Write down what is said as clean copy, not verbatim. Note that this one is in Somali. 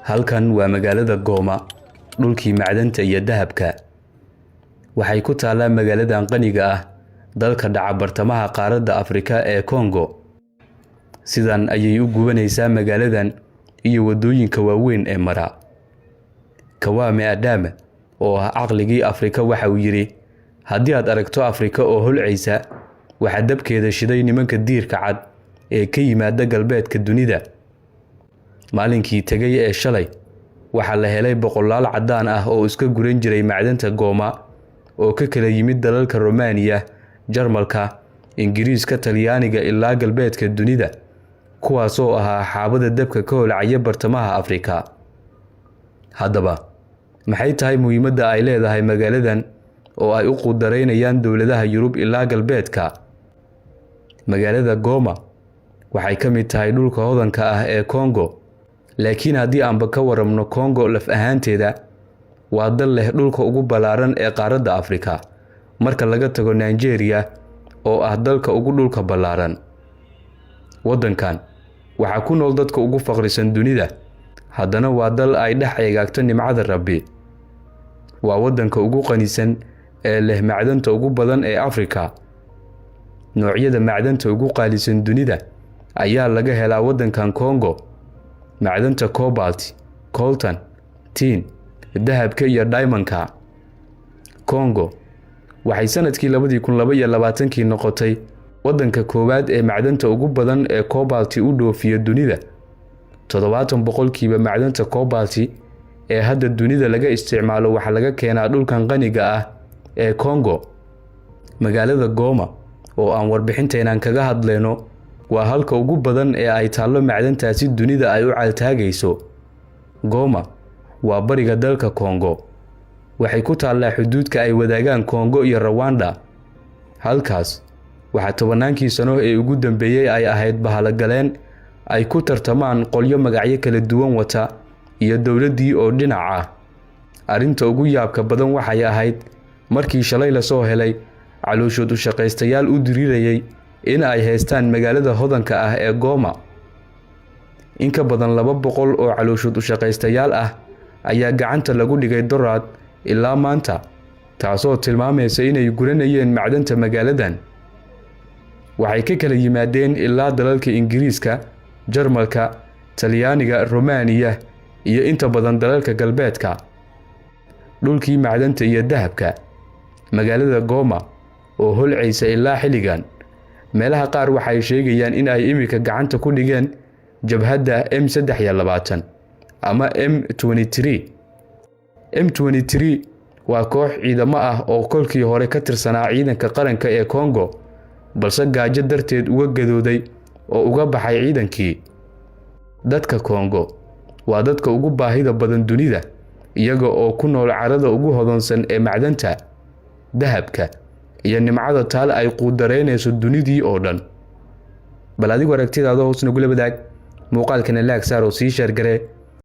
Halkan waa magaalada Goma, dhulkii macdanta iyo dahabka. Waxay ku taalaa magaaladan qaniga ah dalka dhaca bartamaha qaaradda Afrika ee Congo. Sidan ayay u gubanaysaa magaaladan iyo wadooyinka waaweyn ee mara. Kawame Adame oo ah aqligii Afrika waxa uu yiri haddii aad aragto Afrika oo holcaysa waxa dabkeeda shiday nimanka diirka cad ee ka yimaada galbeedka dunida. Maalinkii tagay ee shalay waxa la helay boqolaal cadaan ah oo iska guran jiray macdanta Goma oo ka kala yimid dalalka Romania, Jarmalka, Ingiriiska, Talyaaniga ilaa galbeedka dunida, kuwaas oo ahaa xaabada dabka ka holcaya bartamaha Afrika. Haddaba maxay tahay muhiimadda ay leedahay magaaladan oo ay u qudareynayaan dawladaha Yurub ilaa galbeedka? Magaalada Goma waxay ka mid tahay dhulka hodanka ah ee Congo, laakiin haddii aanba ka waramno Congo laf ahaanteeda waa dal leh dhulka ugu ballaaran ee qaaradda Afrika marka laga tago Nigeria oo ah dalka ugu dhulka ballaaran. Wadankan waxa ku nool dadka ugu faqrisan dunida, haddana waa dal ay dhex eegagto nimcada Rabbi. Waa wadanka ugu qanisan ee leh macdanta ugu badan ee Afrika. Noocyada macdanta ugu qaalisan dunida ayaa laga helaa wadankan Congo. Macdanta cobalt, coltan, tin, dahabka iyo diamondka. Congo waxay sanadkii 2022 noqotay wadanka koowaad ee macdanta ugu badan ee cobalt u dhoofiya dunida. 70% macdanta cobalt ee hadda dunida laga isticmaalo waxa laga keenaa dhulkan qaniga ah ee Congo. Magaalada Goma oo aan warbixinteenan kaga hadleyno waa halka ugu badan ee ay taalo macdantaasi dunida ay u caltaagayso. Goma waa bariga dalka Congo. Waxay ku taalaa xuduudka ay wadaagaan Congo iyo Rwanda. Halkaas waxa 10 sano ee ugu dambeeyay ay ahayd bahalagaleen ay ku tartamaan qolyo magacyo kala duwan wata iyo dawladii oo dhinac ah. Arinta ugu yaabka badan waxay ahayd markii shalay la soo helay calooshood u shaqaystayaal u diriirayay in ay haystaan magaalada hodanka ah ee Goma. In ka badan 200 oo calooshood u shaqaystayaal ah ayaa gacanta lagu dhigay doraad ilaa maanta, taasoo tilmaamaysa inay guranayeen macdanta magaaladan. Waxay ka kala yimaadeen ilaa dalalka Ingiriiska, Jarmalka, Talyaaniga, Romania iyo inta badan dalalka galbeedka. Dhulkii macdanta iyo dahabka. Magaalada Goma oo holcaysa ilaa xilligan. Meelaha qaar waxay sheegayaan in ay imika gacanta ku dhigeen jabhadda M23 ama M23. M23 waa koox ciidamo ah oo kolkii hore ka tirsanaa ciidanka qaranka ee Congo, balse gaajo darteed uga gadooday oo uga baxay ciidankii. Dadka Congo waa dadka ugu baahida badan dunida, iyaga oo ku nool carada ugu hodansan ee macdanta, dahabka iyo nimcada taal ay qudareynayso dunidii oo dhan. Bal adigu aragtidaada hoos nagu la wadaag, muuqaalkana like saar oo sii share garee.